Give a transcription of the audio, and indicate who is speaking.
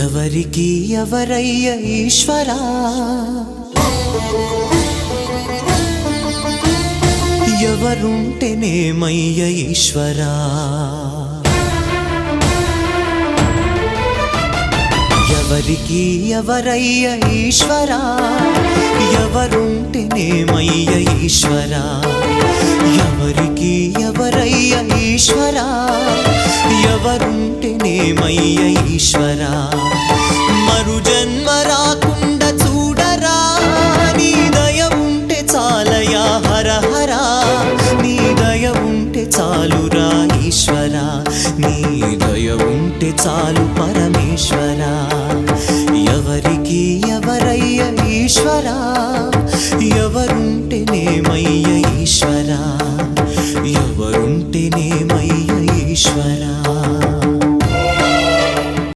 Speaker 1: ఎవరికి ఎవరయ్య ఈశ్వరా, ఎవరుంటేనేమయ్య ఈశ్వరా, ఎవరికి ఎవరయ్య ఈశ్వరా, ఎవరుంటేనేమయ్య ఈశ్వరా, ఎవరికి ఎవరయ్య ఈశ్వరా, ఎవరుంటేనేమయ్య ఈశ్వరా. మరు జన్మ రాకుండా చూడరా, నీ దయ ఉంటే చాలయా హర హర, నీ దయ ఉంటే చాలురా ఈశ్వరా, నీ దయ ఉంటే చాలు పరమేశ్వరా. ఎవరికి ఎవరయ్య ఈశ్వరా, ఎవరుంటేనేమయ్య ఈశ్వరా, ఎవరుంటేనేమయ్య ఈశ్వరా.